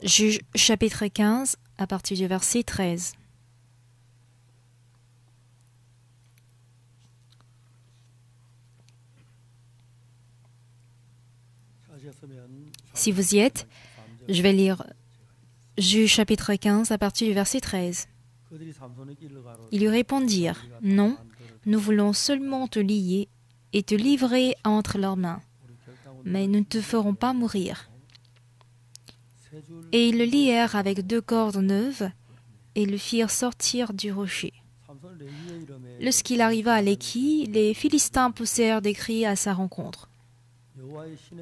Juge chapitre 15, à partir du verset 13. Si vous y êtes, je vais lire Juge chapitre 15, à partir du verset 13. Ils lui répondirent, « Non, nous voulons seulement te lier et te livrer entre leurs mains, mais nous ne te ferons pas mourir. » Et ils le lièrent avec 2 cordes neuves et le firent sortir du rocher. Lorsqu'il arriva à Léki, les Philistins poussèrent des cris à sa rencontre.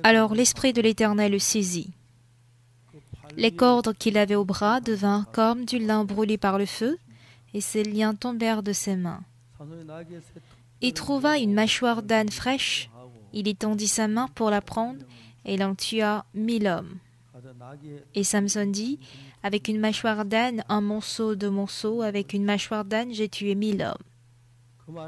Alors l'Esprit de l'Éternel le saisit. Les cordes qu'il avait au bras devinrent comme du lin brûlé par le feu, et ses liens tombèrent de ses mains. Il trouva une mâchoire d'âne fraîche, il étendit sa main pour la prendre, et il en tua 1000 hommes. Et Samson dit, « Avec une mâchoire d'âne, un monceau de monceau, avec une mâchoire d'âne, j'ai tué 1000 hommes. »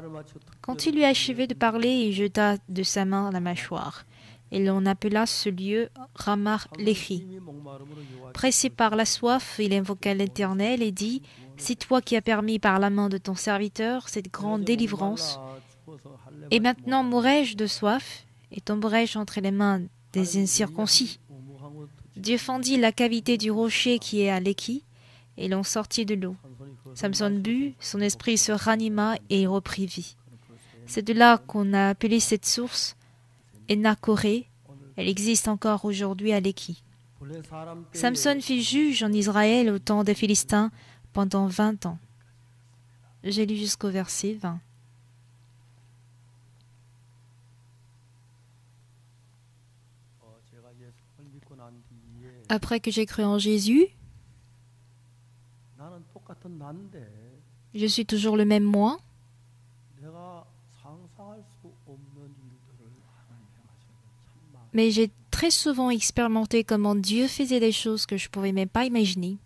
Quand il eut achevé de parler, il jeta de sa main la mâchoire. Et l'on appela ce lieu Ramath-Léhi. Pressé par la soif, il invoqua l'Éternel et dit, « C'est toi qui as permis par la main de ton serviteur cette grande délivrance. Et maintenant mourrai-je de soif et tomberai-je entre les mains des incirconcis. » Dieu fendit la cavité du rocher qui est à Léki, et l'on sortit de l'eau. Samson but, son esprit se ranima et il reprit vie. C'est de là qu'on a appelé cette source Enakoré. Elle existe encore aujourd'hui à Léki. Samson fut juge en Israël au temps des Philistins pendant 20 ans. J'ai lu jusqu'au verset 20. Après que j'ai cru en Jésus, je suis toujours le même moi. Mais j'ai très souvent expérimenté comment Dieu faisait des choses que je ne pouvais même pas imaginer.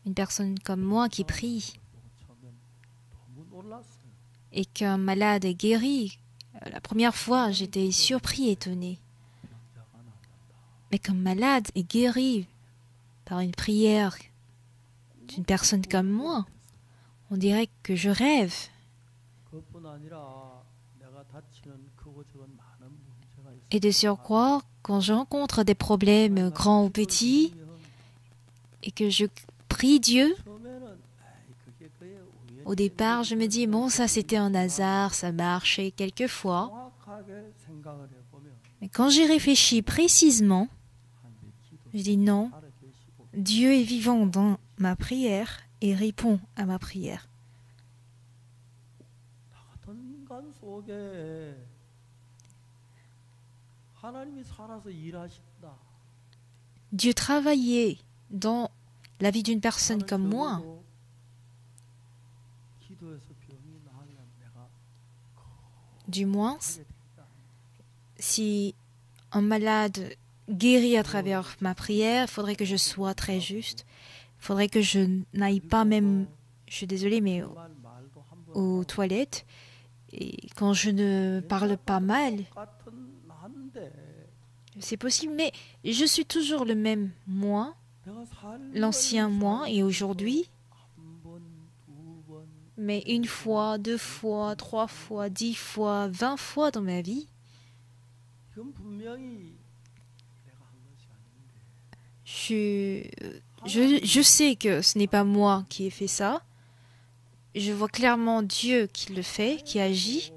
Une personne comme moi qui prie et qu'un malade est guéri. La première fois, j'étais surpris, étonné. Mais qu'un malade est guéri par une prière d'une personne comme moi, on dirait que je rêve. Et de surcroît, quand je rencontre des problèmes grands ou petits, et que je prie Dieu, au départ, je me dis, bon, ça c'était un hasard, ça marchait quelquefois. Mais quand j'y réfléchis précisément, je dis non, Dieu est vivant dans ma prière et répond à ma prière. Dieu travaillait dans la vie d'une personne comme moi. Du moins, si un malade guérit à travers ma prière, il faudrait que je sois très juste. Il faudrait que je n'aille pas même, je suis désolée, mais aux toilettes. Et quand je ne parle pas mal, c'est possible, mais je suis toujours le même moi, l'ancien moi, et aujourd'hui, mais 1 fois, 2 fois, 3 fois, 10 fois, 20 fois dans ma vie, je sais que ce n'est pas moi qui ai fait ça. Je vois clairement Dieu qui le fait, qui agit.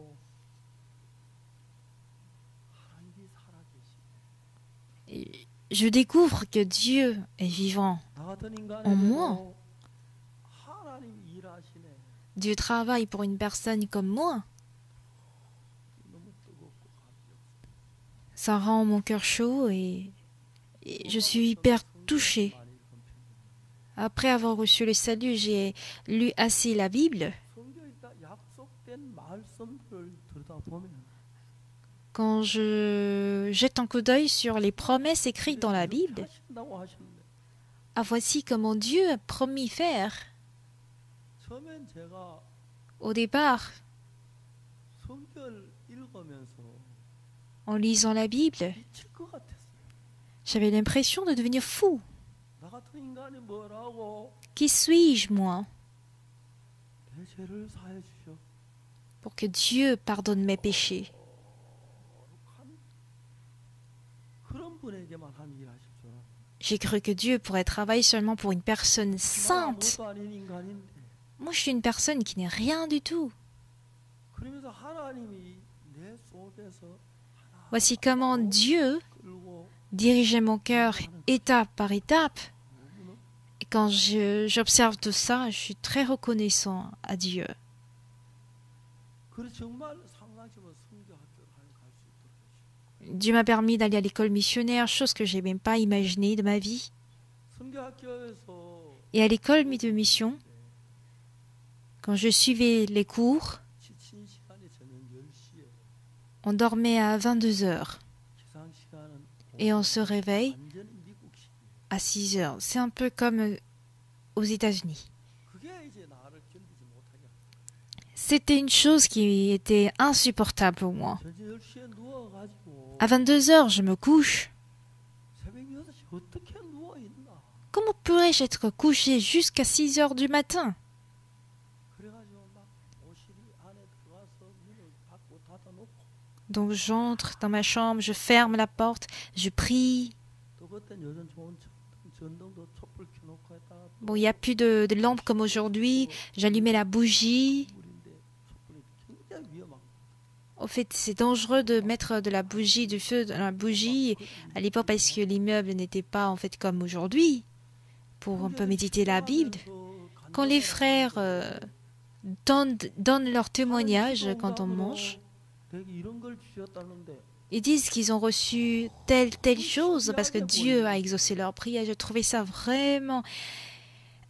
Et je découvre que Dieu est vivant en moi. Dieu travaille pour une personne comme moi. Ça rend mon cœur chaud et je suis hyper touchée. Après avoir reçu le salut, j'ai lu assez la Bible. Quand je jette un coup d'œil sur les promesses écrites dans la Bible, voici comment Dieu a promis faire. Au départ, en lisant la Bible, j'avais l'impression de devenir fou. Qui suis-je, moi, pour que Dieu pardonne mes péchés? J'ai cru que Dieu pourrait travailler seulement pour une personne sainte. Moi, je suis une personne qui n'est rien du tout. Voici comment Dieu dirigeait mon cœur étape par étape. Et quand j'observe tout ça, je suis très reconnaissant à Dieu. Dieu m'a permis d'aller à l'école missionnaire, chose que je n'ai même pas imaginée de ma vie. Et à l'école de mission, quand je suivais les cours, on dormait à 22 heures et on se réveille à 6 heures. C'est un peu comme aux États-Unis. C'était une chose qui était insupportable pour moi. À 22 heures, je me couche. Comment pourrais-je être couché jusqu'à 6 heures du matin? Donc j'entre dans ma chambre, je ferme la porte, je prie. Bon, il n'y a plus de lampe comme aujourd'hui. J'allumais la bougie. En fait, c'est dangereux de mettre de la bougie, du feu dans la bougie à l'époque parce que l'immeuble n'était pas en fait comme aujourd'hui pour un peu méditer la Bible. Quand les frères donnent leur témoignage quand on mange, ils disent qu'ils ont reçu telle chose parce que Dieu a exaucé leur prière. J'ai trouvé ça vraiment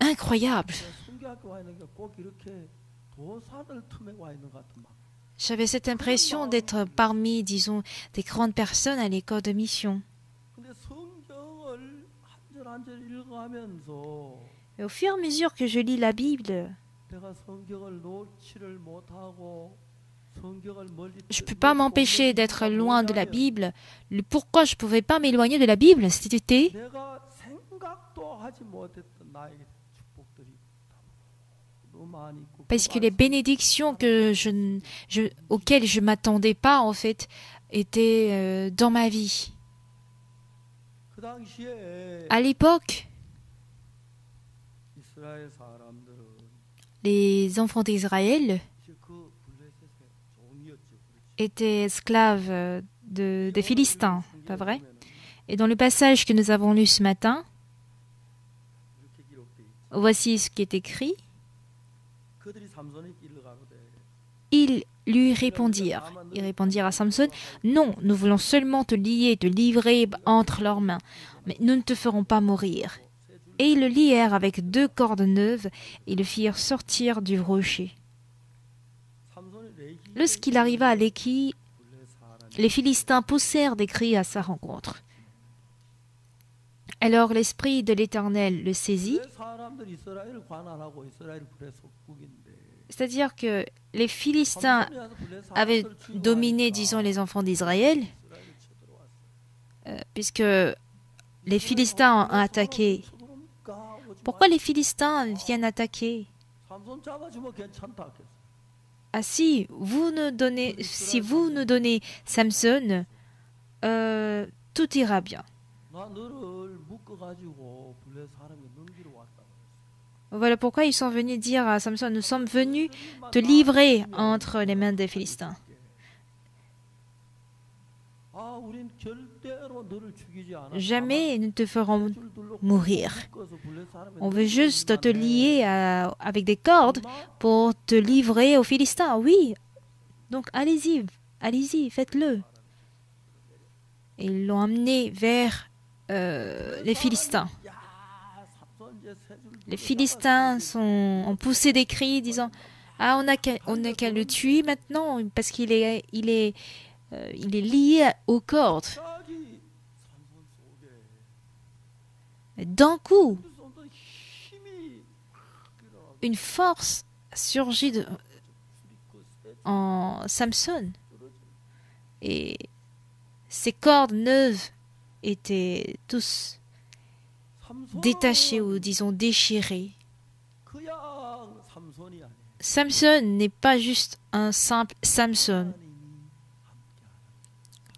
incroyable. J'avais cette impression d'être parmi, disons, des grandes personnes à l'école de mission. Et au fur et à mesure que je lis la Bible, je ne peux pas m'empêcher d'être loin de la Bible. Pourquoi je ne pouvais pas m'éloigner de la Bible? C'était parce que les bénédictions auxquelles je ne m'attendais pas, en fait, étaient dans ma vie. À l'époque, les enfants d'Israël étaient esclaves des Philistins, pas vrai? Et dans le passage que nous avons lu ce matin, voici ce qui est écrit. Ils lui répondirent. Ils répondirent à Samson, « Non, nous voulons seulement te lier, te livrer entre leurs mains, mais nous ne te ferons pas mourir. » Et ils le lièrent avec 2 cordes neuves et le firent sortir du rocher. Lorsqu'il arriva à Léki, les Philistins poussèrent des cris à sa rencontre. Alors l'Esprit de l'Éternel le saisit. C'est-à-dire que les Philistins avaient dominé, disons, les enfants d'Israël, puisque les Philistins ont attaqué. Pourquoi les Philistins viennent attaquer? Ah si vous nous donnez Samson, tout ira bien. Voilà pourquoi ils sont venus dire à Samson, nous sommes venus te livrer entre les mains des Philistins. Jamais nous ne te ferons mourir. On veut juste te lier avec des cordes pour te livrer aux Philistins. Oui, donc allez-y, faites-le. Et ils l'ont amené vers les Philistins. Les Philistins ont poussé des cris disant « Ah, on n'a qu'à le tuer maintenant parce qu'il est lié aux cordes. » D'un coup, une force surgit en Samson. Et Ses cordes neuves étaient tous détachées ou disons déchirées. Samson n'est pas juste un simple Samson.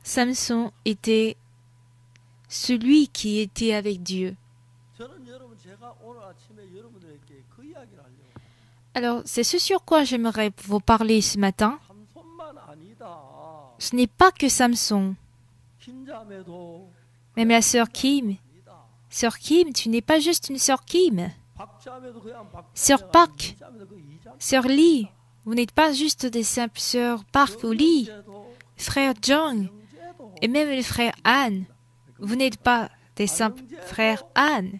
Samson était celui qui était avec Dieu. Alors, c'est ce sur quoi j'aimerais vous parler ce matin. Ce n'est pas que Samson. Même la sœur Kim. Sœur Kim, tu n'es pas juste une sœur Kim. Sœur Park, sœur Lee, vous n'êtes pas juste des simples sœurs Park ou Lee. Frère Jong, et même le frère Anne, vous n'êtes pas des simples frères Anne.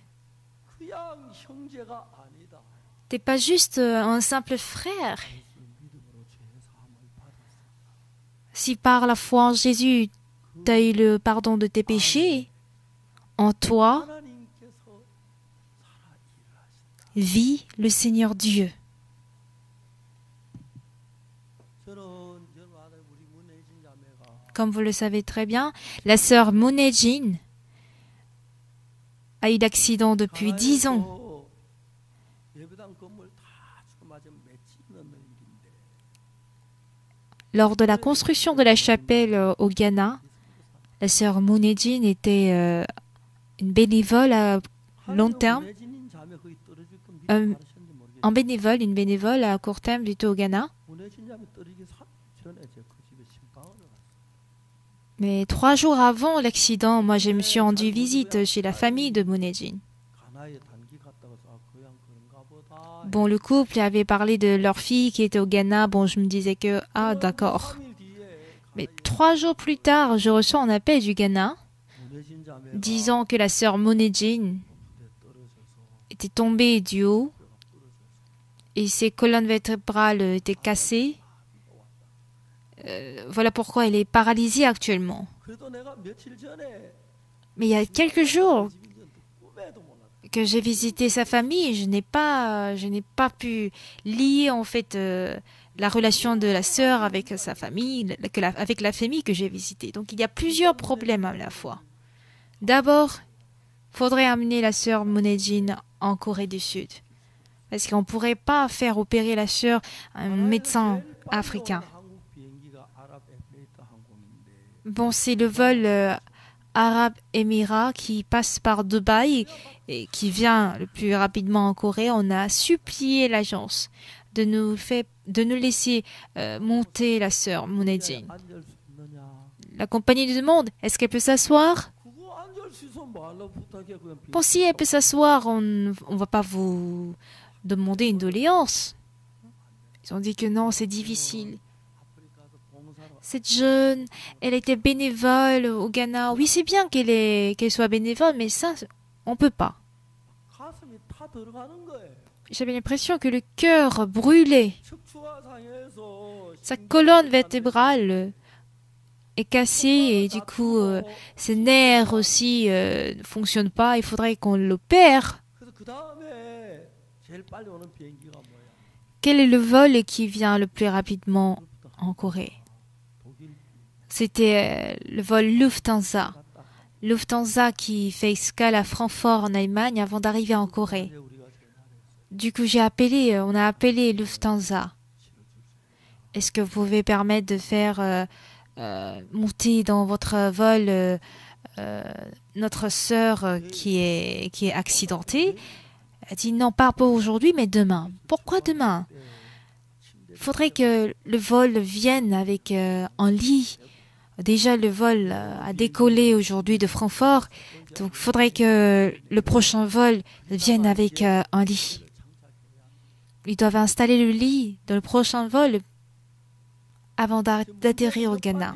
T'es pas juste un simple frère. Si par la foi en Jésus, tu as eu le pardon de tes péchés, en toi vit le Seigneur Dieu. Comme vous le savez très bien, la sœur Moon Hye-jin a eu d'accident depuis 10 ans. Lors de la construction de la chapelle au Ghana, la sœur Moon Hye-jin était une bénévole à long terme, une bénévole à court terme plutôt au Ghana. Mais 3 jours avant l'accident, moi je me suis rendu visite chez la famille de Moon Hye-jin. Bon, le couple avait parlé de leur fille qui était au Ghana. Bon, je me disais que, ah d'accord. Mais 3 jours plus tard, je reçois un appel du Ghana disant que la sœur Moon Hye-jin était tombée du haut et ses colonnes vertébrales étaient cassées. Voilà pourquoi elle est paralysée actuellement. Mais il y a quelques jours que j'ai visité sa famille, je n'ai pas pu lier en fait la relation de la sœur avec sa famille, avec la famille que j'ai visitée. Donc il y a plusieurs problèmes à la fois. D'abord, il faudrait amener la sœur Moon Hye-jin en Corée du Sud. Parce qu'on ne pourrait pas faire opérer la sœur à un médecin africain. Bon, c'est le vol Arab Émirats qui passe par Dubaï et qui vient le plus rapidement en Corée. On a supplié l'agence de nous laisser monter la sœur Moon Hye-jin. La compagnie nous demande, est-ce qu'elle peut s'asseoir? Bon, si elle peut s'asseoir, on ne va pas vous demander une doléance. Ils ont dit que non, c'est difficile. Cette jeune, elle était bénévole au Ghana. Oui, c'est bien qu'elle soit bénévole, mais ça, on peut pas. J'avais l'impression que le cœur brûlait. Sa colonne vertébrale est cassée et du coup, ses nerfs aussi ne fonctionnent pas. Il faudrait qu'on l'opère. Quel est le vol qui vient le plus rapidement en Corée? C'était le vol Lufthansa. Lufthansa qui fait escale à Francfort en Allemagne avant d'arriver en Corée. Du coup, on a appelé Lufthansa. Est-ce que vous pouvez permettre de faire monter dans votre vol notre sœur qui est accidentée? Elle dit non, pas pour aujourd'hui, mais demain. Pourquoi demain? Il faudrait que le vol vienne avec un lit. Déjà, le vol a décollé aujourd'hui de Francfort, donc il faudrait que le prochain vol vienne avec un lit. Ils doivent installer le lit dans le prochain vol avant d'atterrir au Ghana.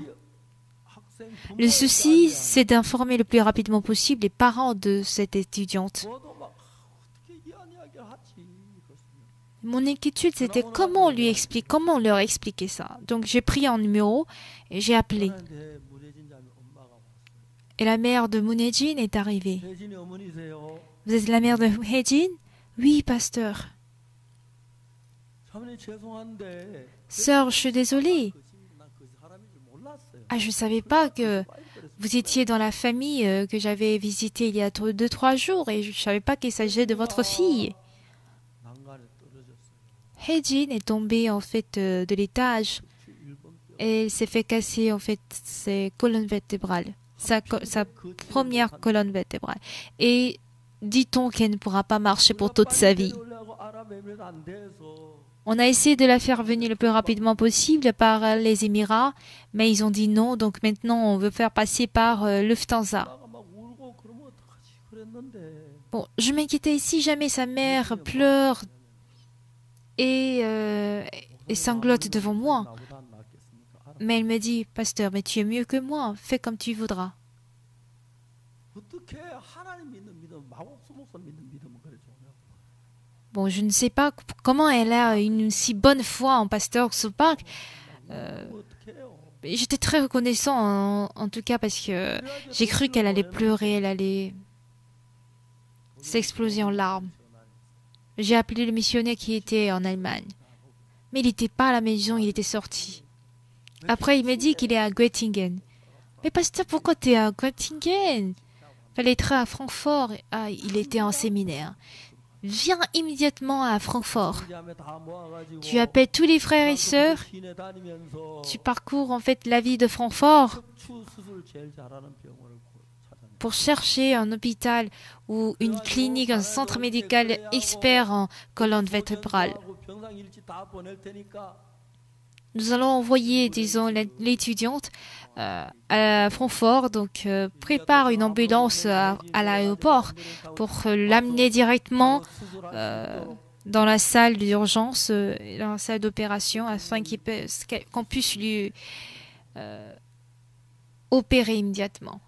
Le souci, c'est d'informer le plus rapidement possible les parents de cette étudiante. Mon inquiétude, c'était comment leur expliquer ça. Donc, j'ai pris un numéro et j'ai appelé. Et la mère de Moon Hye-jin est arrivée. Vous êtes la mère de Moon Hye-jin? Oui, pasteur. Sœur, je suis désolée. Ah, je ne savais pas que vous étiez dans la famille que j'avais visitée il y a 2-3 jours et je ne savais pas qu'il s'agissait de votre fille. Hae-jin est tombée en fait de l'étage et elle s'est fait casser en fait ses colonnes vertébrales, sa première colonne vertébrale. Et dit-on qu'elle ne pourra pas marcher pour toute sa vie. On a essayé de la faire venir le plus rapidement possible par les Émirats, mais ils ont dit non, donc maintenant on veut faire passer par Lufthansa. Bon, je m'inquiétais si jamais sa mère pleure et sanglote devant moi. Mais elle me dit, pasteur, mais tu es mieux que moi, fais comme tu voudras. Bon, je ne sais pas comment elle a une si bonne foi en pasteur Sopak. J'étais très reconnaissant en tout cas parce que j'ai cru qu'elle allait pleurer, elle allait s'exploser en larmes. J'ai appelé le missionnaire qui était en Allemagne. Mais il n'était pas à la maison, il était sorti. Après, il m'a dit qu'il est à Göttingen. Mais pasteur, pourquoi tu es à Göttingen? Fallait être à Francfort. Ah, il était en séminaire. Viens immédiatement à Francfort. Tu appelles tous les frères et sœurs. Tu parcours en fait la ville de Francfort pour chercher un hôpital ou une clinique, un centre médical expert en colonne vertébrale. Nous allons envoyer, disons, l'étudiante à Francfort, donc prépare une ambulance à l'aéroport pour l'amener directement dans la salle d'urgence, dans la salle d'opération, afin qu'on puisse lui opérer immédiatement.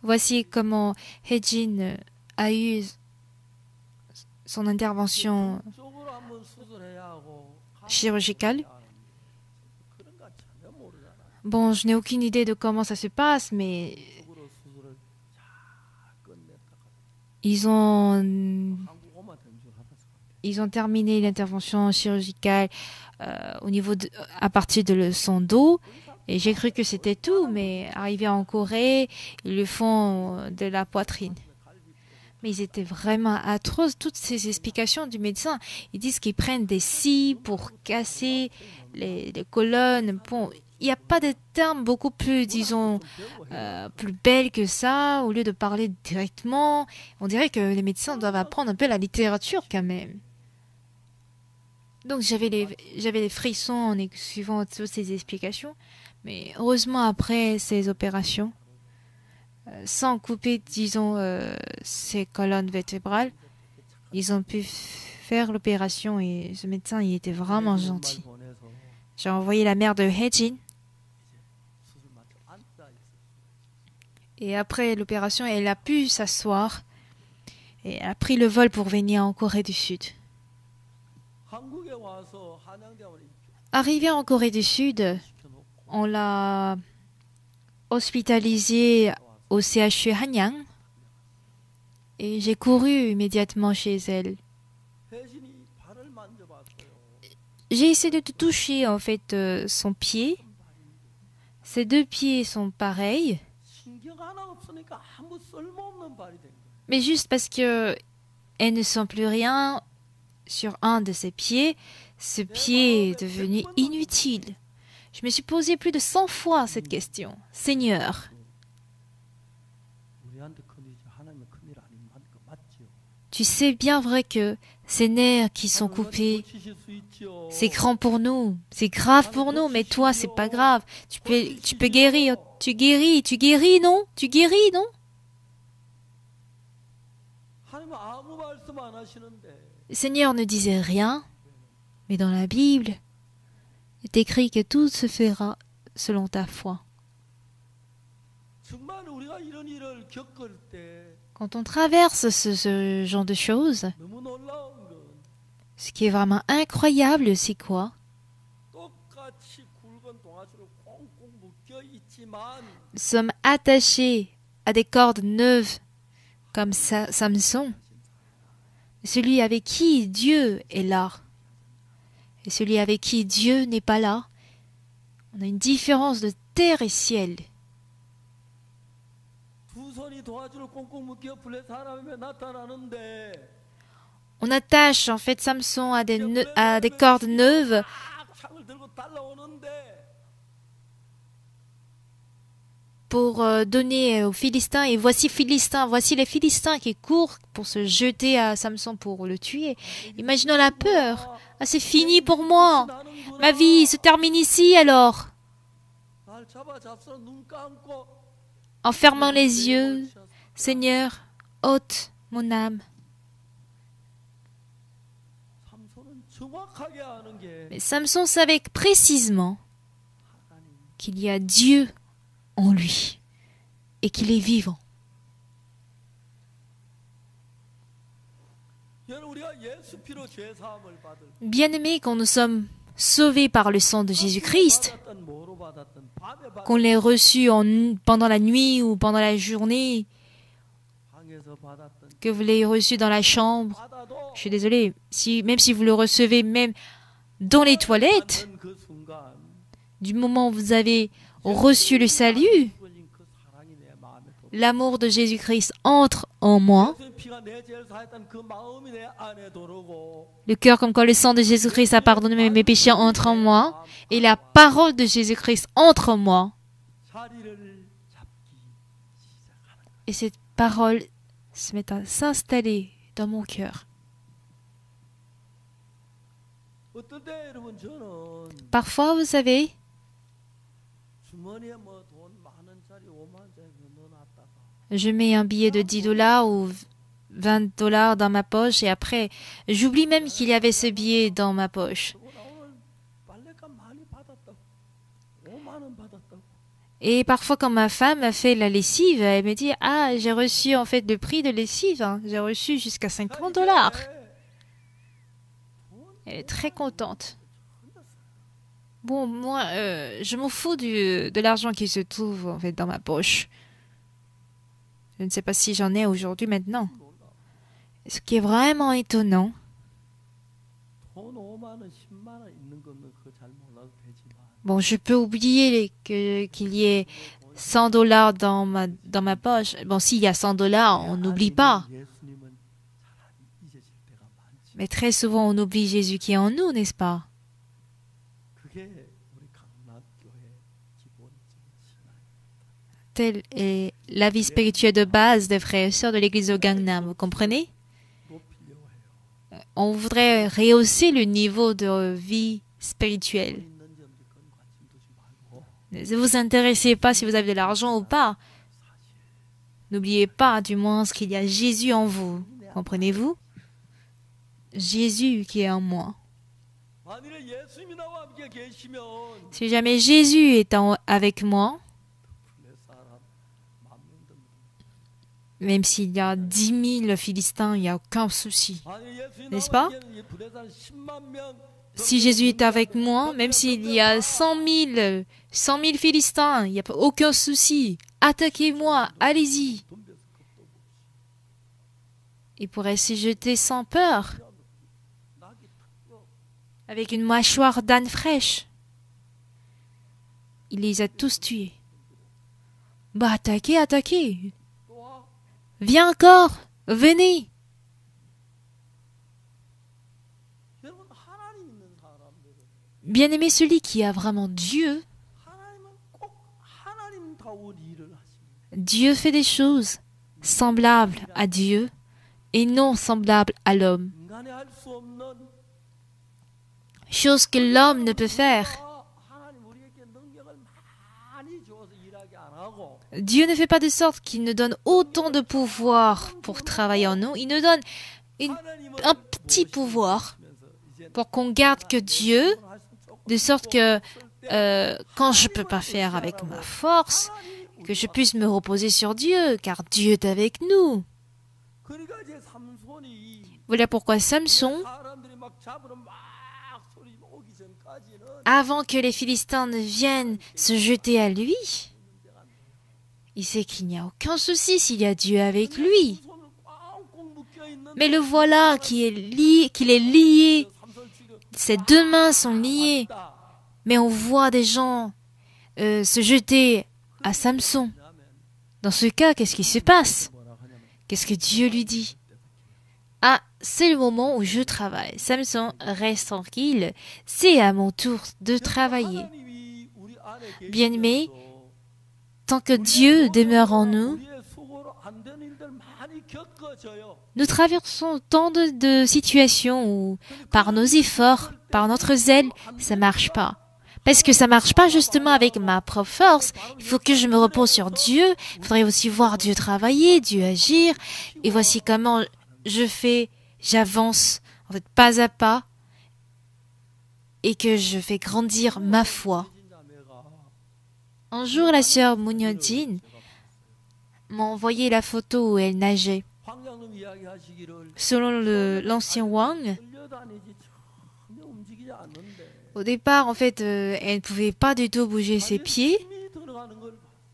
Voici comment Hae-jin a eu son intervention chirurgicale. Bon, je n'ai aucune idée de comment ça se passe, mais ils ont terminé l'intervention chirurgicale à partir de son dos. Et j'ai cru que c'était tout, mais arrivé en Corée, ils le font de la poitrine. Mais ils étaient vraiment atroces, toutes ces explications du médecin. Ils disent qu'ils prennent des scies pour casser les colonnes. Bon, il n'y a pas de termes beaucoup plus, disons, plus belles que ça. Au lieu de parler directement, on dirait que les médecins doivent apprendre un peu la littérature quand même. Donc j'avais les frissons en suivant toutes ces explications. Mais heureusement, après ces opérations, sans couper, disons, ces colonnes vertébrales, ils ont pu faire l'opération et ce médecin, il était vraiment gentil. J'ai envoyé la mère de Hae-jin. Et après l'opération, elle a pu s'asseoir et a pris le vol pour venir en Corée du Sud. Arrivé en Corée du Sud, on l'a hospitalisée au CHU Hanyang et j'ai couru immédiatement chez elle. J'ai essayé de toucher en fait son pied. Ses deux pieds sont pareils, mais juste parce que elle ne sent plus rien sur un de ses pieds, ce pied est devenu inutile. Je me suis posé plus de 100 fois cette question. Seigneur, tu sais bien vrai que ces nerfs qui sont coupés, c'est grand pour nous, c'est grave pour nous, mais toi, c'est pas grave. Tu peux guérir. Tu guéris, non? Tu guéris, non? Le Seigneur ne disait rien, mais dans la Bible, il est écrit que tout se fera selon ta foi. Quand on traverse ce genre de choses, ce qui est vraiment incroyable, c'est quoi? Nous sommes attachés à des cordes neuves comme Samson. Celui avec qui Dieu est là. Et celui avec qui Dieu n'est pas là, On a une différence de terre et ciel. On attache en fait Samson à des cordes neuves pour donner aux Philistins. Et voici les Philistins qui courent pour se jeter à Samson pour le tuer. Imaginons la peur. Ah, c'est fini pour moi. Ma vie se termine ici alors. En fermant les yeux, Seigneur, ôte mon âme. Mais Samson savait précisément qu'il y a Dieu en lui et qu'il est vivant. Bien-aimés, quand nous sommes sauvés par le sang de Jésus-Christ, qu'on l'ait reçu pendant la nuit ou pendant la journée, que vous l'ayez reçu dans la chambre, je suis désolée, même si vous le recevez même dans les toilettes, du moment où vous avez reçu le salut, l'amour de Jésus-Christ entre en moi. Le cœur comme quand le sang de Jésus-Christ a pardonné mes péchés entre en moi. Et la parole de Jésus-Christ entre en moi. Et cette parole se met à s'installer dans mon cœur. Parfois, vous savez, je mets un billet de 10 $ ou 20 $ dans ma poche et après, j'oublie même qu'il y avait ce billet dans ma poche. Et parfois, quand ma femme a fait la lessive, elle me dit « Ah, j'ai reçu en fait le prix de lessive, hein. J'ai reçu jusqu'à 50 $. » Elle est très contente. Bon, moi, je m'en fous de l'argent qui se trouve en fait dans ma poche. Je ne sais pas si j'en ai aujourd'hui maintenant. Ce qui est vraiment étonnant, bon, je peux oublier qu'il y ait 100 $ dans ma poche. Bon, s'il y a 100 $, on n'oublie pas. Mais très souvent, on oublie Jésus qui est en nous, n'est-ce pas? Telle est la vie spirituelle de base des frères et sœurs de l'église de Gangnam, vous comprenez? On voudrait rehausser le niveau de vie spirituelle. Ne vous intéressez pas si vous avez de l'argent ou pas. N'oubliez pas du moins qu'il y a Jésus en vous. Comprenez-vous? Jésus qui est en moi. Si jamais Jésus est avec moi, même s'il y a 10 000 Philistins, il n'y a aucun souci. N'est-ce pas? Si Jésus est avec moi, même s'il y a 100 000 Philistins, il n'y a aucun souci. Attaquez-moi, allez-y. Il pourrait s'y jeter sans peur, avec une mâchoire d'âne fraîche. Il les a tous tués. Bah, attaquez, attaquez. Viens encore, venez. Bien-aimé, celui qui a vraiment Dieu, Dieu fait des choses semblables à Dieu et non semblables à l'homme. Chose que l'homme ne peut faire. Dieu ne fait pas de sorte qu'il nous donne autant de pouvoir pour travailler en nous. Il nous donne un petit pouvoir pour qu'on garde que Dieu, de sorte que quand je ne peux pas faire avec ma force, que je puisse me reposer sur Dieu, car Dieu est avec nous. Voilà pourquoi Samson, avant que les Philistins ne viennent se jeter à lui, il sait qu'il n'y a aucun souci s'il y a Dieu avec lui. Mais le voilà qu'il est lié, ses deux mains sont liées. Mais on voit des gens se jeter à Samson. Dans ce cas, qu'est-ce qui se passe? Qu'est-ce que Dieu lui dit? Ah, c'est le moment où je travaille. Samson, reste tranquille. C'est à mon tour de travailler. Bien-aimé, tant que Dieu demeure en nous, nous traversons tant de situations où, par nos efforts, par notre zèle, ça marche pas. Parce que ça marche pas justement avec ma propre force. Il faut que je me repose sur Dieu. Il faudrait aussi voir Dieu travailler, Dieu agir. Et voici comment j'avance, en fait, pas à pas, et que je fais grandir ma foi. Un jour, la sœur Munyodjin m'a envoyé la photo où elle nageait. Selon l'ancien Wang, au départ, en fait, elle ne pouvait pas du tout bouger ses pieds,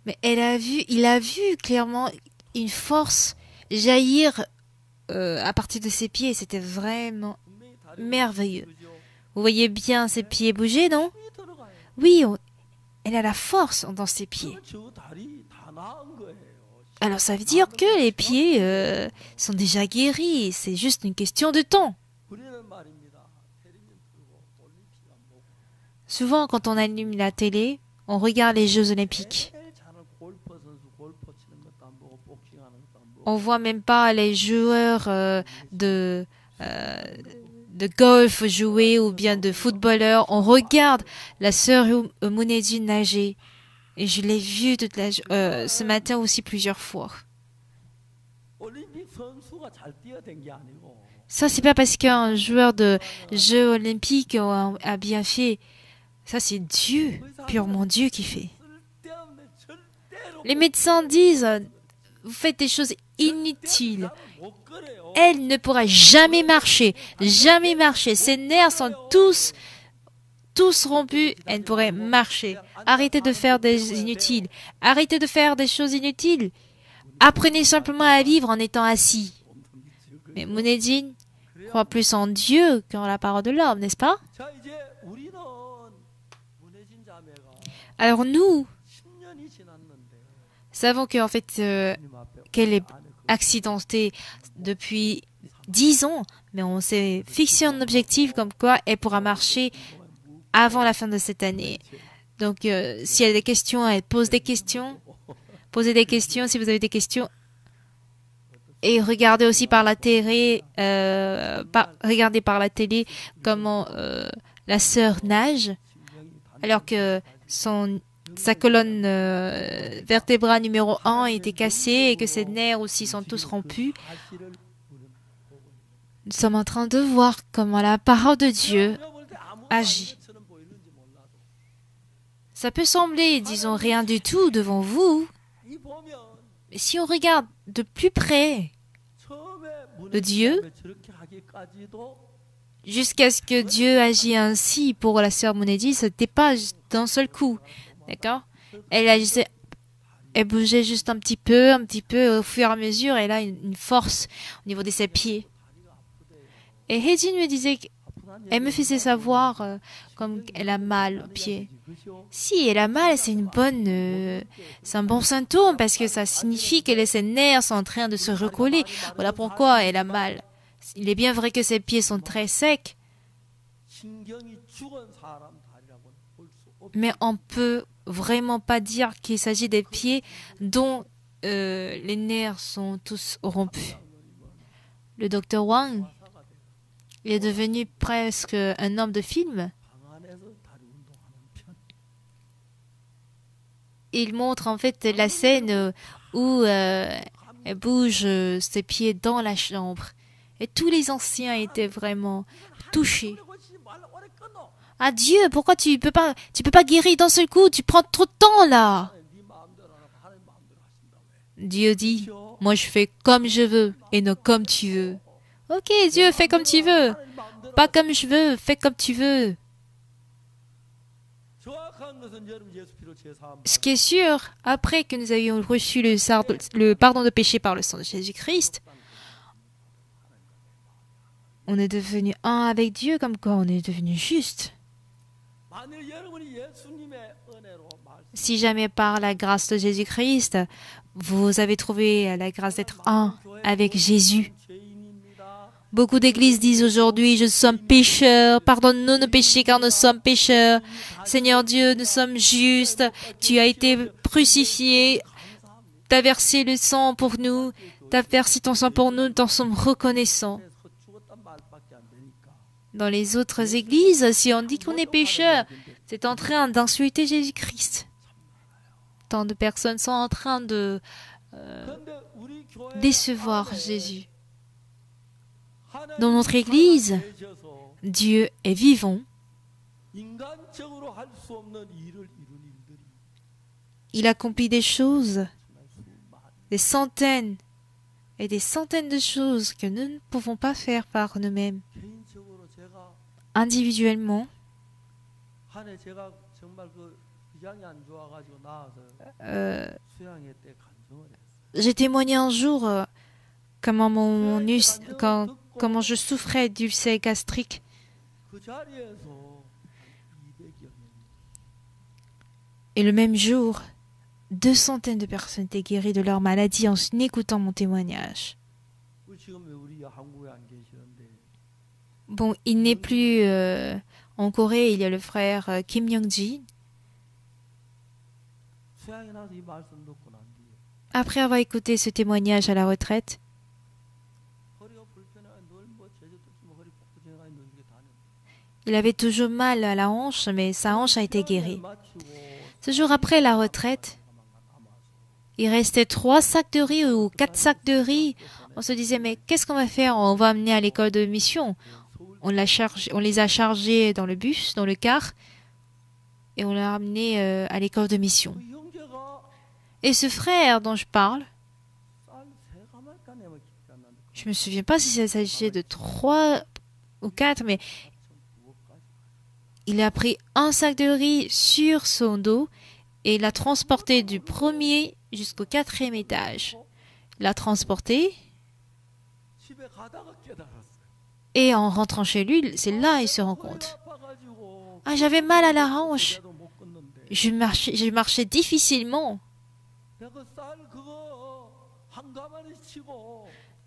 mais il a vu clairement une force jaillir à partir de ses pieds. C'était vraiment merveilleux. Vous voyez bien ses pieds bouger, non? Oui, elle a la force dans ses pieds. Alors ça veut dire que les pieds sont déjà guéris. C'est juste une question de temps. Souvent, quand on allume la télé, on regarde les Jeux Olympiques. On voit même pas les joueurs de golf jouer ou bien de footballeurs. On regarde la sœur Munyodjin nager. Et je l'ai vue ce matin aussi plusieurs fois. Ça, c'est pas parce qu'un joueur de Jeux Olympiques a bien fait. Ça, c'est Dieu, purement Dieu qui fait. Les médecins disent, vous faites des choses inutiles. Elle ne pourra jamais marcher, jamais marcher. Ses nerfs sont tous rompus. Elle ne pourrait marcher. Arrêtez de faire des inutiles. Arrêtez de faire des choses inutiles. Apprenez simplement à vivre en étant assis. Mais Munyodjin croit plus en Dieu qu'en la parole de l'homme, n'est-ce pas? Alors nous savons qu'en fait, qu'elle est accidentée depuis 10 ans, mais on s'est fixé un objectif comme quoi elle pourra marcher avant la fin de cette année. Donc, si elle a des questions, elle pose des questions. Posez des questions si vous avez des questions. Et regardez aussi par la télé, regardez par la télé comment la sœur nage, alors que sa colonne vertébrale numéro 1 était cassée et que ses nerfs aussi sont tous rompus. Nous sommes en train de voir comment la parole de Dieu agit. Ça peut sembler, disons, rien du tout devant vous, mais si on regarde de plus près le Dieu, jusqu'à ce que Dieu agisse ainsi pour la sœur Munyodjin, ce n'était pas d'un seul coup. D'accord? Elle agissait, elle bougeait juste un petit peu, au fur et à mesure, elle a une force au niveau de ses pieds. Et Hae-jin me disait qu'elle me faisait savoir comme elle a mal aux pieds. Si elle a mal, c'est un bon symptôme parce que ça signifie que ses nerfs sont en train de se recoller. Voilà pourquoi elle a mal. Il est bien vrai que ses pieds sont très secs, mais on peut vraiment pas dire qu'il s'agit des pieds dont les nerfs sont tous rompus. Le docteur Wang est devenu presque un homme de film. Il montre en fait la scène où elle bouge ses pieds dans la chambre. Et tous les anciens étaient vraiment touchés. Ah Dieu, pourquoi tu peux pas guérir d'un seul coup? Tu prends trop de temps là. Dieu dit, moi je fais comme je veux et non comme tu veux. Ok Dieu, fais comme tu veux. Pas comme je veux, fais comme tu veux. Ce qui est sûr, après que nous ayons reçu le pardon de péché par le sang de Jésus-Christ, on est devenu un avec Dieu, comme quoi on est devenu juste. Si jamais par la grâce de Jésus-Christ, vous avez trouvé la grâce d'être un avec Jésus. Beaucoup d'églises disent aujourd'hui, je sommes pécheurs, pardonne-nous nos péchés car nous sommes pécheurs. Seigneur Dieu, nous sommes justes, tu as été crucifié, tu as versé le sang pour nous, tu as versé ton sang pour nous, nous t'en sommes reconnaissants. Dans les autres églises, si on dit qu'on est pécheur, c'est en train d'insulter Jésus-Christ. Tant de personnes sont en train de décevoir Jésus. Dans notre Église, Dieu est vivant. Il accomplit des choses, des centaines et des centaines de choses que nous ne pouvons pas faire par nous-mêmes. Individuellement, j'ai témoigné un jour comment je souffrais d'ulcère gastrique. Et le même jour, 200 de personnes étaient guéries de leur maladie en écoutant mon témoignage. Bon, il n'est plus en Corée, il y a le frère Kim Young-ji. Après avoir écouté ce témoignage à la retraite, il avait toujours mal à la hanche, mais sa hanche a été guérie. Ce jour après la retraite, il restait 3 sacs de riz ou 4 sacs de riz. On se disait, mais qu'est-ce qu'on va faire? On va amener à l'école de mission. On les a chargés dans le bus, dans le car, et on l'a amené à l'école de mission. Et ce frère dont je parle, je me souviens pas si ça s'agissait de 3 ou 4, mais il a pris un sac de riz sur son dos et l'a transporté du premier jusqu'au 4e étage. Il l'a transporté et en rentrant chez lui, c'est là qu'il se rend compte. Ah, j'avais mal à la hanche. Je marchais difficilement.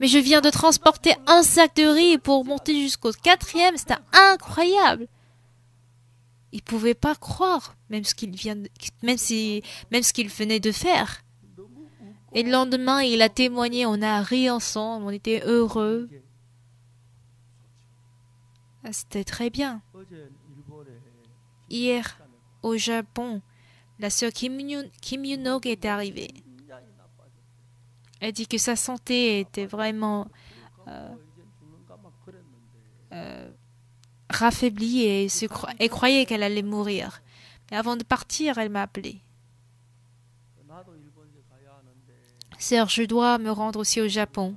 Mais je viens de transporter un sac de riz pour monter jusqu'au 4e. C'était incroyable. Il pouvait pas croire, même ce qu'il venait de faire. Et le lendemain, il a témoigné, on a ri ensemble, on était heureux. Ah, c'était très bien. Hier, au Japon, la sœur Kim Yoon-ok est arrivée. Elle dit que sa santé était vraiment raffaiblie et elle croyait qu'elle allait mourir. Mais avant de partir, elle m'a appelé. Sœur, je dois me rendre aussi au Japon.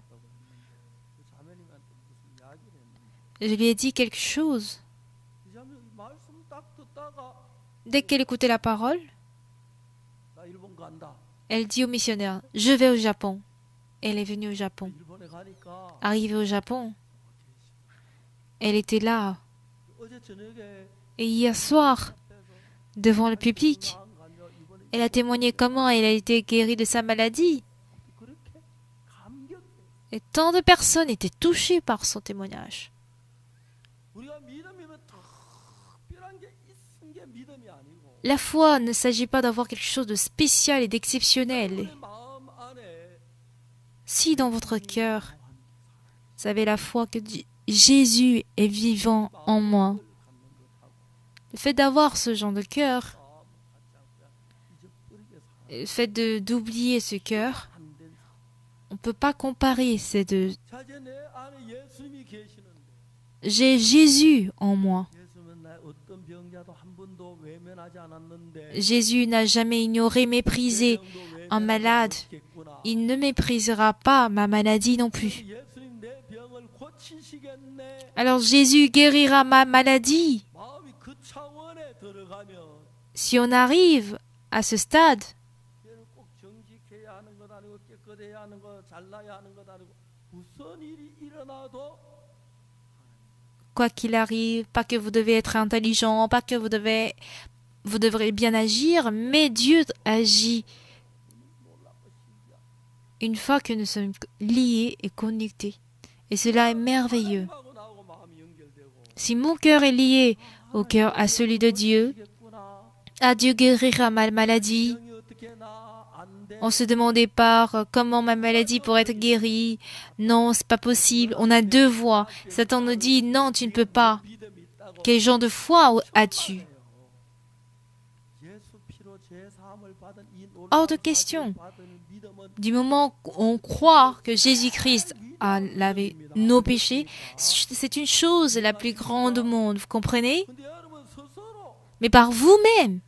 Je lui ai dit quelque chose. Dès qu'elle écoutait la parole, elle dit au missionnaire, je vais au Japon. Elle est venue au Japon. Arrivée au Japon, elle était là. Et hier soir, devant le public, elle a témoigné comment elle a été guérie de sa maladie. Et tant de personnes étaient touchées par son témoignage. La foi ne s'agit pas d'avoir quelque chose de spécial et d'exceptionnel. Si dans votre cœur, vous avez la foi que Jésus est vivant en moi, le fait d'avoir ce genre de cœur, le fait d'oublier ce cœur, on ne peut pas comparer ces deux. J'ai Jésus en moi. Jésus n'a jamais ignoré, méprisé un malade. Il ne méprisera pas ma maladie non plus. Alors Jésus guérira ma maladie. Si on arrive à ce stade, quoi qu'il arrive, pas que vous devez être intelligent, pas que vous devez vous devrez bien agir, mais Dieu agit une fois que nous sommes liés et connectés. Et cela est merveilleux. Si mon cœur est lié au cœur à celui de Dieu, à Dieu guérira ma maladie. On se demandait pas comment ma maladie pourrait être guérie. Non, c'est pas possible. On a deux voies. Satan nous dit non, tu ne peux pas. Quel genre de foi as-tu? Hors de question. Du moment qu'on croit que Jésus-Christ a lavé nos péchés, c'est une chose la plus grande au monde. Vous comprenez? Mais par vous-même?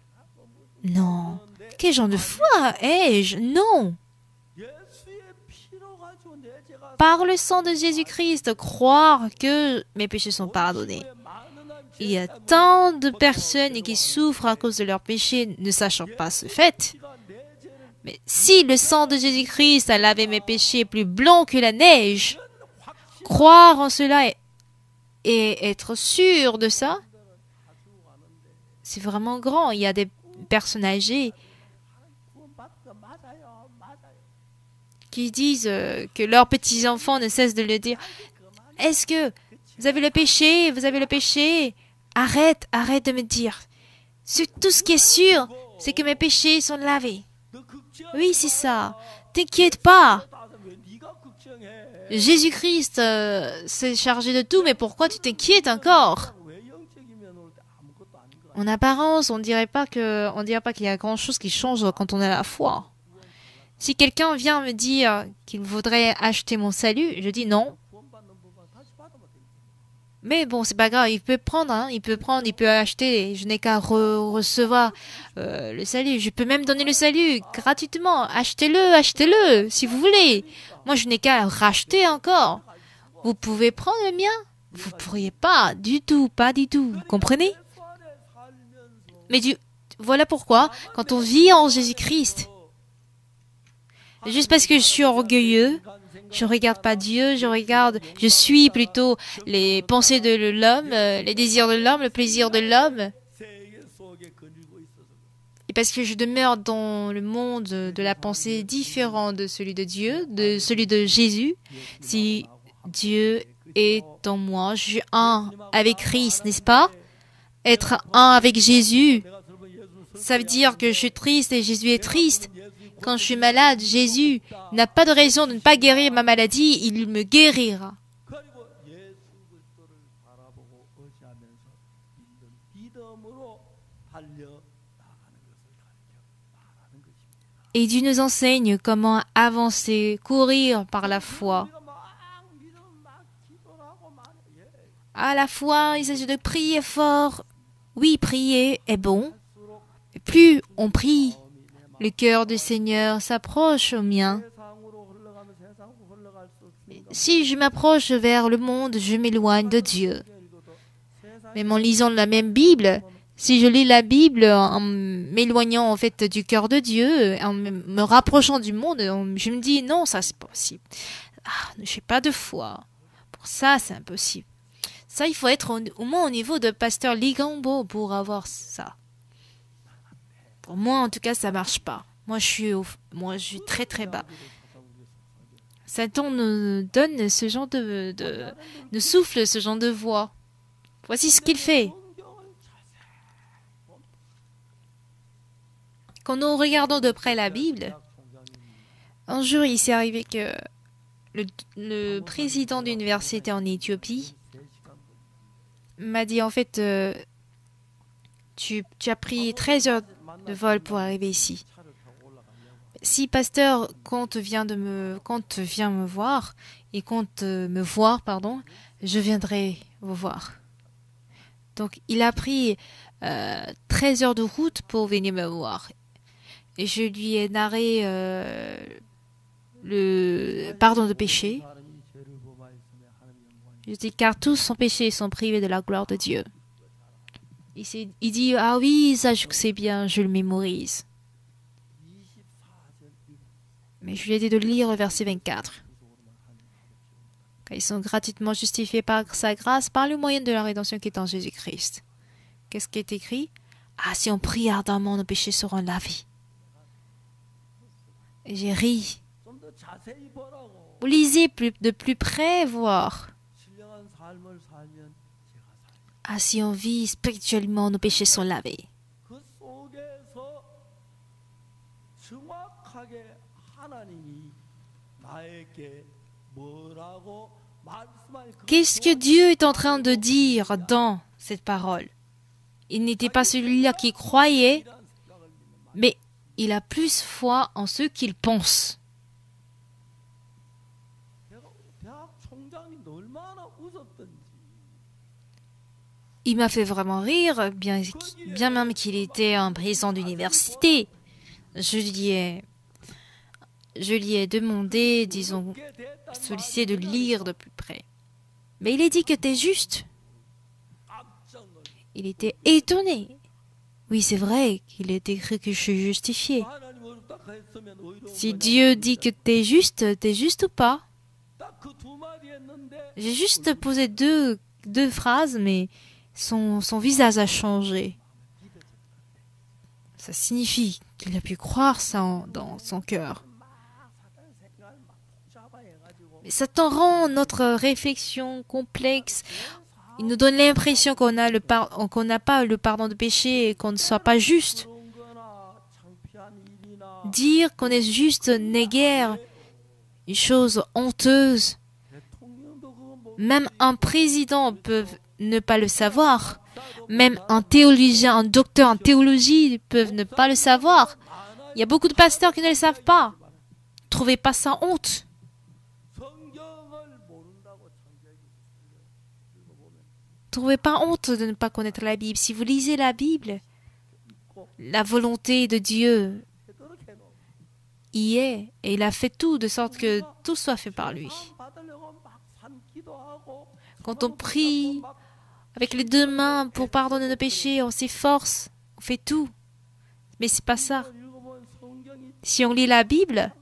Non. Quel genre de foi ai-je? Non. Par le sang de Jésus-Christ, croire que mes péchés sont pardonnés. Il y a tant de personnes qui souffrent à cause de leurs péchés, ne sachant pas ce fait. Mais si le sang de Jésus-Christ a lavé mes péchés plus blancs que la neige, croire en cela et être sûr de ça, c'est vraiment grand. Il y a des personnes âgées qui disent que leurs petits-enfants ne cessent de le dire. Est-ce que vous avez le péché? Vous avez le péché? Arrête de me dire. Tout ce qui est sûr, c'est que mes péchés sont lavés. Oui, c'est ça. T'inquiète pas. Jésus-Christ s'est chargé de tout, mais pourquoi tu t'inquiètes encore? En apparence, on dirait pas qu'il y a grand-chose qui change quand on a la foi. Si quelqu'un vient me dire qu'il voudrait acheter mon salut, je dis non. Mais bon, c'est pas grave, il peut prendre, il peut acheter. Je n'ai qu'à recevoir le salut. Je peux même donner le salut gratuitement. Achetez-le, si vous voulez. Moi, je n'ai qu'à racheter encore. Vous pouvez prendre le mien? Vous pourriez pas du tout, pas du tout. Vous comprenez? Mais voilà pourquoi, quand on vit en Jésus-Christ, juste parce que je suis orgueilleux, je regarde pas Dieu, je suis plutôt les pensées de l'homme, les désirs de l'homme, le plaisir de l'homme. Et parce que je demeure dans le monde de la pensée différent de celui de Dieu, de celui de Jésus. Si Dieu est en moi, je suis un avec Christ, n'est-ce pas? Être un avec Jésus, ça veut dire que je suis triste et Jésus est triste. Quand je suis malade, Jésus n'a pas de raison de ne pas guérir ma maladie, il me guérira. Et Dieu nous enseigne comment avancer, courir par la foi. À la fois, il s'agit de prier fort. Oui, prier est bon. Plus on prie, le cœur du Seigneur s'approche au mien. Si je m'approche vers le monde, je m'éloigne de Dieu. Même en lisant la même Bible, si je lis la Bible en m'éloignant en fait du cœur de Dieu, en me rapprochant du monde, je me dis non, ça c'est pas possible. Je n'ai pas de foi. Pour ça, c'est impossible. Ça, il faut être au moins au niveau de pasteur Ligambo pour avoir ça. Pour moi, en tout cas, ça marche pas. Moi, je suis très très bas. Satan nous donne ce genre nous souffle ce genre de voix. Voici ce qu'il fait. Quand nous regardons de près la Bible, un jour, il s'est arrivé que le président d'université en Éthiopie m'a dit, en fait, tu as pris 13 heures de vol pour arriver ici. Si pasteur compte vient me voir, je viendrai vous voir. Donc, il a pris 13 heures de route pour venir me voir. Et je lui ai narré le pardon de péché. Je dis, car tous sont péchés et sont privés de la gloire de Dieu. Il dit, ah oui, ça je sais bien, je le mémorise. Mais je lui ai dit de lire le verset 24. Car ils sont gratuitement justifiés par sa grâce, par le moyen de la rédemption qui est en Jésus-Christ. Qu'est-ce qui est écrit? Ah, si on prie ardemment, nos péchés seront lavés. Et j'ai ri. Vous lisez de plus près, voir. Ah, si on vit spirituellement, nos péchés sont lavés. Qu'est-ce que Dieu est en train de dire dans cette parole? Il n'était pas celui-là qui croyait, mais il a plus foi en ce qu'il pense. Il m'a fait vraiment rire, bien même qu'il était un président d'université. Je lui ai demandé, disons, sollicité de lire de plus près. Mais il a dit que t'es juste. Il était étonné. Oui, c'est vrai qu'il est écrit que je suis justifié. Si Dieu dit que t'es juste ou pas? J'ai juste posé deux phrases, mais son visage a changé. Ça signifie qu'il a pu croire ça dans son cœur. Mais Satan rend notre réflexion complexe. Il nous donne l'impression qu'on n'a pas le pardon de péché et qu'on ne soit pas juste. Dire qu'on est juste n'est guère une chose honteuse. Même un président peut ne pas le savoir. Même un théologien, un docteur en théologie peuvent ne pas le savoir. Il y a beaucoup de pasteurs qui ne le savent pas. Trouvez pas ça honte. Trouvez pas honte de ne pas connaître la Bible. Si vous lisez la Bible, la volonté de Dieu y est, et il a fait tout de sorte que tout soit fait par lui. Quand on prie avec les deux mains pour pardonner nos péchés, on s'efforce, on fait tout. Mais c'est pas ça. Si on lit la Bible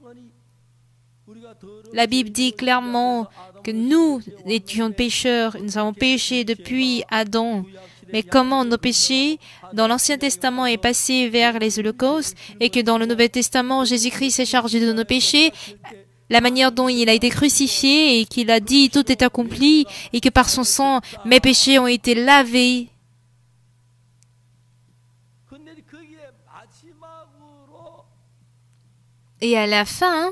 dit clairement que nous étions pécheurs, nous avons péché depuis Adam. Mais comment nos péchés dans l'Ancien Testament est passé vers les holocaustes et que dans le Nouveau Testament, Jésus-Christ s'est chargé de nos péchés, la manière dont il a été crucifié et qu'il a dit tout est accompli et que par son sang, mes péchés ont été lavés. Et à la fin,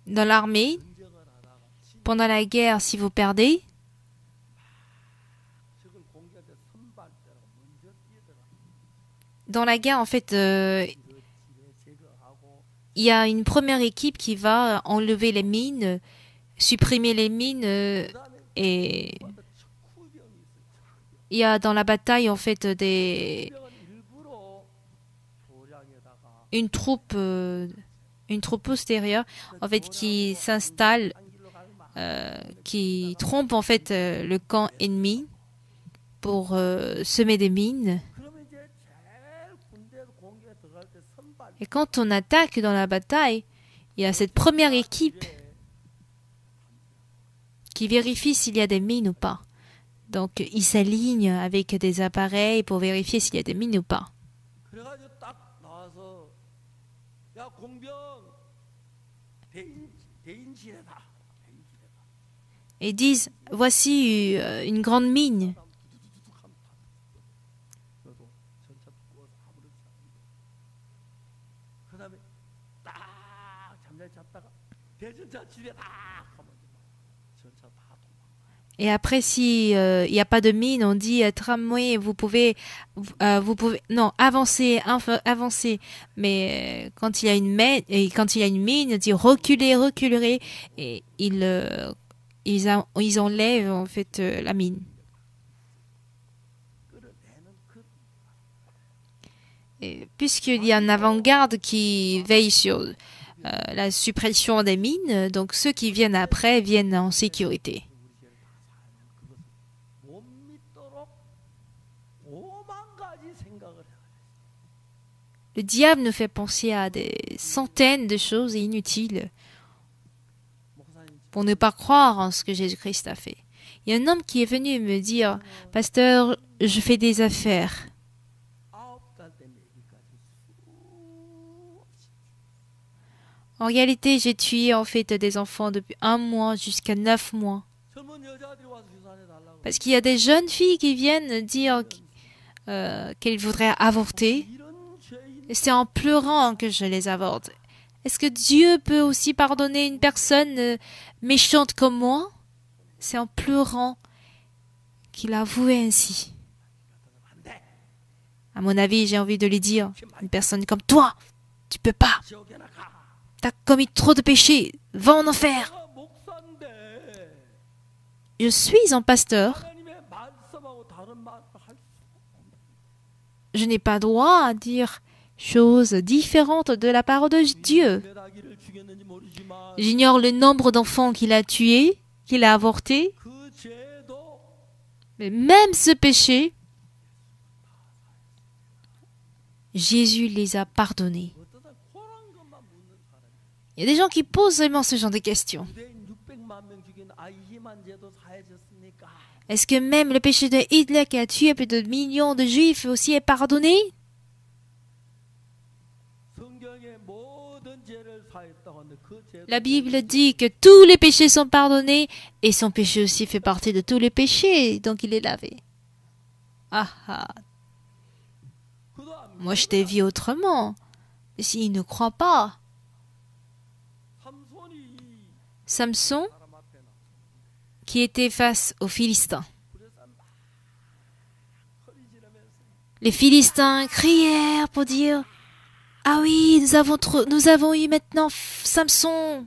dans l'armée, pendant la guerre, si vous perdez, dans la guerre, en fait, il y a une première équipe qui va enlever les mines, supprimer les mines, et il y a dans la bataille, en fait, une troupe postérieure, en fait, qui s'installe, qui trompe, en fait, le camp ennemi pour semer des mines. Et quand on attaque dans la bataille, il y a cette première équipe qui vérifie s'il y a des mines ou pas. Donc, ils s'alignent avec des appareils pour vérifier s'il y a des mines ou pas. Et disent, voici une grande mine. Et après, si il n'y a pas de mine, on dit tramway, vous pouvez, non, avancer. Mais quand il y a une mine, on dit reculer, et ils enlèvent en fait la mine. Et puisqu'il y a un avant-garde qui veille sur la suppression des mines, donc ceux qui viennent après viennent en sécurité. Le diable nous fait penser à des centaines de choses inutiles pour ne pas croire en ce que Jésus-Christ a fait. Il y a un homme qui est venu me dire, Pasteur, je fais des affaires. En réalité, j'ai tué en fait des enfants depuis 1 mois jusqu'à 9 mois. Parce qu'il y a des jeunes filles qui viennent dire qu'elles voudraient avorter. Et c'est en pleurant que je les avorte. Est-ce que Dieu peut aussi pardonner une personne méchante comme moi? C'est en pleurant qu'il a avoué ainsi. À mon avis, j'ai envie de lui dire, une personne comme toi, tu peux pas. T'as commis trop de péchés, va en enfer. Je suis un pasteur. Je n'ai pas droit à dire choses différentes de la parole de Dieu. J'ignore le nombre d'enfants qu'il a tués, qu'il a avortés. Mais même ce péché, Jésus les a pardonnés. Il y a des gens qui posent vraiment ce genre de questions. Est-ce que même le péché de Hitler qui a tué plus de millions de juifs aussi est pardonné? La Bible dit que tous les péchés sont pardonnés et son péché aussi fait partie de tous les péchés, donc il est lavé. Ah ah. Moi je t'ai vu autrement. Mais s'il ne croit pas. Samson, qui était face aux Philistins. Les Philistins crièrent pour dire « Ah oui, nous avons eu maintenant Samson !»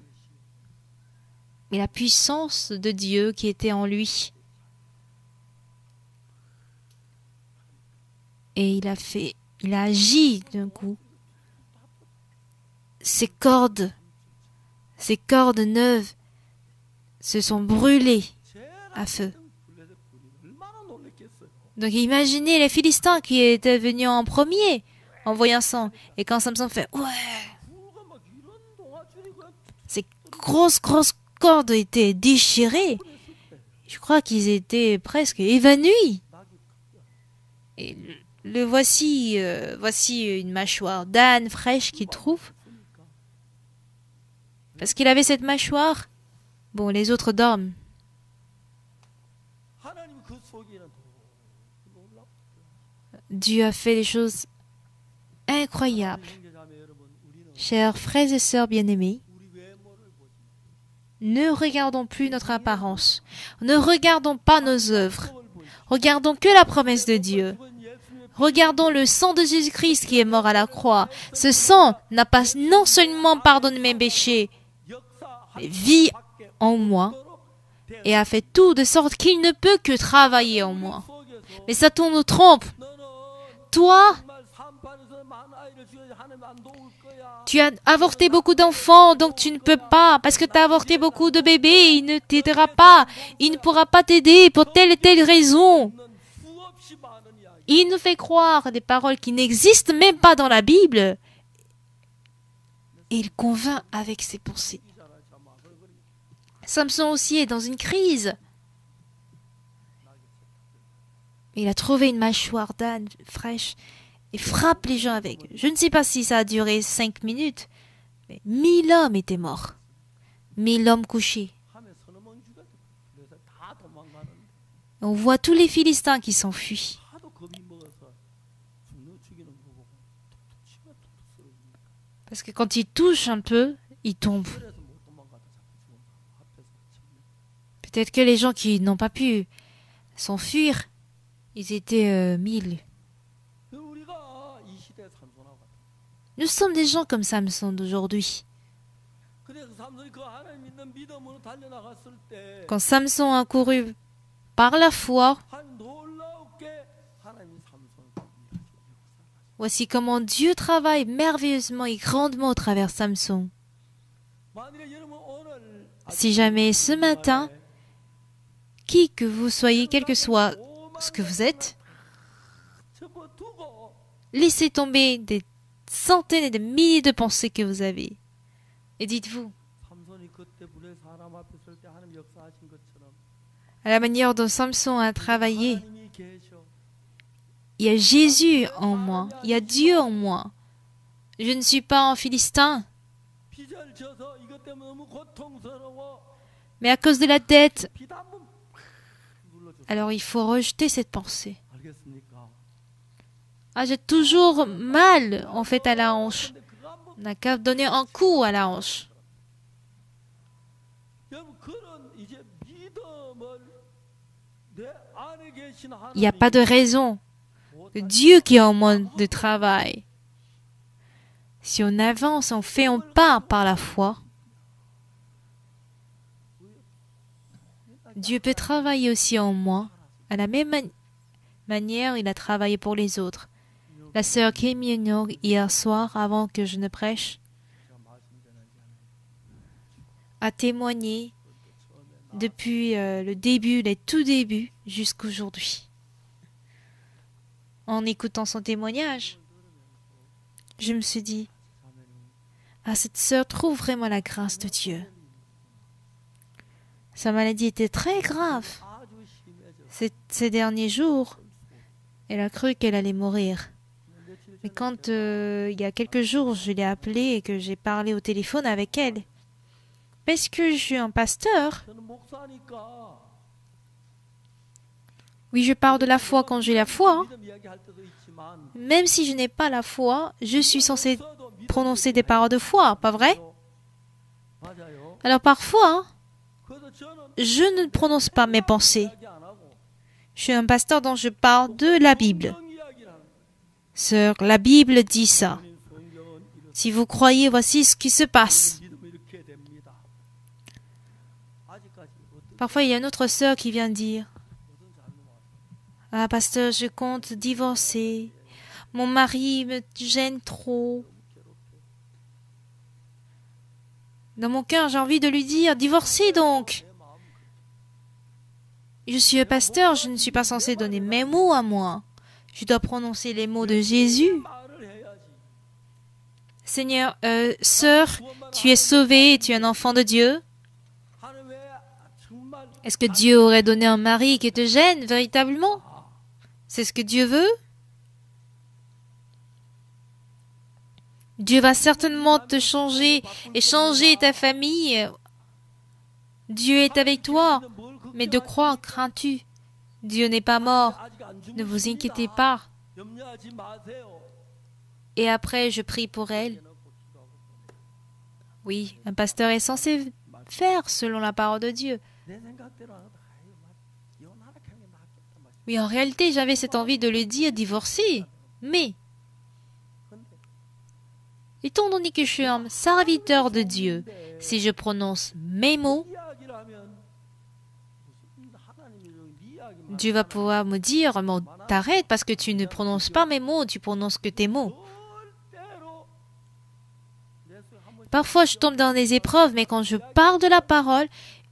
Mais la puissance de Dieu qui était en lui. Et il a agi d'un coup. Ses cordes neuves se sont brûlées à feu. Donc imaginez les Philistins qui étaient venus en premier en voyant ça. Et quand Samson fait « Ouais !» Ces grosses cordes étaient déchirées. Je crois qu'ils étaient presque évanouis. Et voici une mâchoire d'âne fraîche qu'il trouve. Parce qu'il avait cette mâchoire, bon, les autres dorment. Dieu a fait des choses incroyables. Chers frères et sœurs bien-aimés, ne regardons plus notre apparence. Ne regardons pas nos œuvres. Regardons que la promesse de Dieu. Regardons le sang de Jésus-Christ qui est mort à la croix. Ce sang n'a pas non seulement pardonné mes péchés, mais vit en moi et a fait tout de sorte qu'il ne peut que travailler en moi. Mais Satan nous trompe. Toi, tu as avorté beaucoup d'enfants, donc tu ne peux pas, parce que tu as avorté beaucoup de bébés, il ne t'aidera pas, il ne pourra pas t'aider pour telle et telle raison. Il nous fait croire des paroles qui n'existent même pas dans la Bible. Et il convainc avec ses pensées. Samson aussi est dans une crise. Il a trouvé une mâchoire d'âne fraîche et frappe les gens avec. Je ne sais pas si ça a duré 5 minutes, mais 1000 hommes étaient morts. 1000 hommes couchés. On voit tous les Philistins qui s'enfuient. Parce que quand ils touchent un peu, ils tombent. Peut-être que les gens qui n'ont pas pu s'enfuir, ils étaient 1000. Nous sommes des gens comme Samson d'aujourd'hui. Quand Samson a couru par la foi, voici comment Dieu travaille merveilleusement et grandement au travers de Samson. Si jamais ce matin, qui que vous soyez, quel que soit ce que vous êtes, laissez tomber des centaines et des milliers de pensées que vous avez. Et dites-vous, à la manière dont Samson a travaillé. Il y a Jésus en moi, il y a Dieu en moi. Je ne suis pas un Philistin. Mais à cause de la dette, alors il faut rejeter cette pensée. Ah, j'ai toujours mal, en fait, à la hanche. On n'a qu'à donner un coup à la hanche. Il n'y a pas de raison. Dieu qui est en mode de travail. Si on avance, on fait un pas par la foi. Dieu peut travailler aussi en moi. À la même manière, il a travaillé pour les autres. La sœur Kim Young hier soir, avant que je ne prêche, a témoigné depuis le début, les tout débuts, jusqu'aujourd'hui. En écoutant son témoignage, je me suis dit, ah, cette sœur trouve vraiment la grâce de Dieu. Sa maladie était très grave. Ces derniers jours, elle a cru qu'elle allait mourir. Mais quand il y a quelques jours, je l'ai appelée et que j'ai parlé au téléphone avec elle, parce que je suis un pasteur, oui, je parle de la foi quand j'ai la foi. Même si je n'ai pas la foi, je suis censé prononcer des paroles de foi, pas vrai? Alors parfois, je ne prononce pas mes pensées. Je suis un pasteur dont je parle de la Bible. Sœur, la Bible dit ça. Si vous croyez, voici ce qui se passe. Parfois, il y a une autre sœur qui vient dire, ah, pasteur, je compte divorcer. Mon mari me gêne trop. Dans mon cœur, j'ai envie de lui dire, divorcez donc. Je suis un pasteur, je ne suis pas censé donner mes mots à moi. Je dois prononcer les mots de Jésus. Seigneur, sœur, tu es sauvée, tu es un enfant de Dieu. Est-ce que Dieu aurait donné un mari qui te gêne véritablement? C'est ce que Dieu veut? Dieu va certainement te changer et changer ta famille. Dieu est avec toi. Mais de quoi crains-tu? Dieu n'est pas mort. Ne vous inquiétez pas. Et après, je prie pour elle. Oui, un pasteur est censé faire selon la parole de Dieu. Oui, en réalité, j'avais cette envie de lui dire divorcer. Mais, étant donné que je suis un serviteur de Dieu, si je prononce mes mots, Dieu va pouvoir me dire, bon, t'arrêtes parce que tu ne prononces pas mes mots, tu prononces que tes mots. Parfois, je tombe dans des épreuves, mais quand je parle de la parole,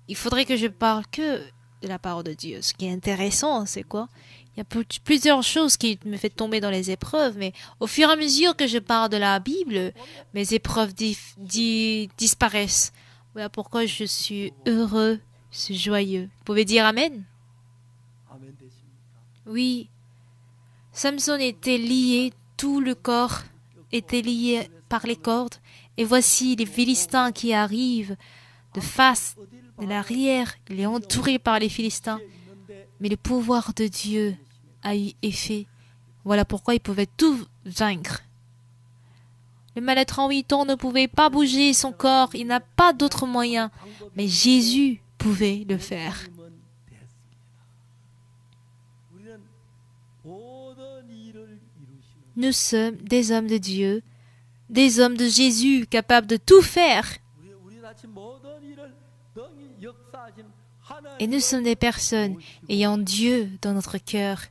il faudrait que je parle que de la parole de Dieu. Ce qui est intéressant, c'est quoi? Il y a plusieurs choses qui me font tomber dans les épreuves, mais au fur et à mesure que je parle de la Bible, mes épreuves disparaissent. Voilà pourquoi je suis heureux, je suis joyeux. Vous pouvez dire Amen? Oui, Samson était lié, tout le corps était lié par les cordes, et voici les Philistins qui arrivent de face, de l'arrière, il est entouré par les Philistins. Mais le pouvoir de Dieu a eu effet. Voilà pourquoi il pouvait tout vaincre. Le malade à 38 ans ne pouvait pas bouger son corps, il n'a pas d'autre moyen, mais Jésus pouvait le faire. Nous sommes des hommes de Dieu, des hommes de Jésus, capables de tout faire. Et nous sommes des personnes ayant Dieu dans notre cœur.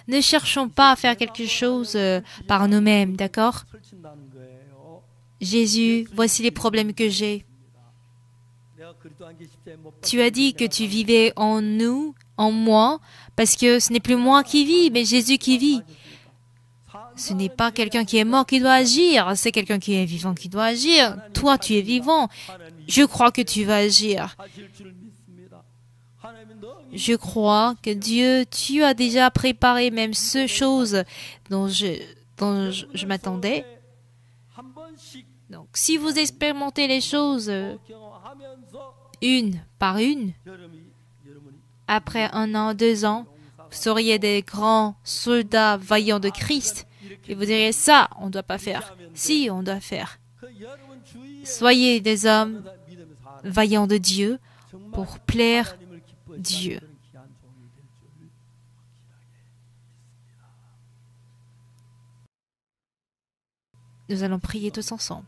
Ne cherchons pas à faire quelque chose par nous-mêmes, d'accord? Jésus, voici les problèmes que j'ai. Tu as dit que tu vivais en nous, en moi, parce que ce n'est plus moi qui vis, mais Jésus qui vit. Ce n'est pas quelqu'un qui est mort qui doit agir, c'est quelqu'un qui est vivant qui doit agir. Toi, tu es vivant. Je crois que tu vas agir. Je crois que Dieu, tu as déjà préparé même ces choses dont je m'attendais. Donc, si vous expérimentez les choses une par une, après 1 an, 2 ans, vous seriez des grands soldats vaillants de Christ. Et vous diriez, ça, on ne doit pas faire. Si, on doit faire. Soyez des hommes vaillants de Dieu pour plaire Dieu. Nous allons prier tous ensemble.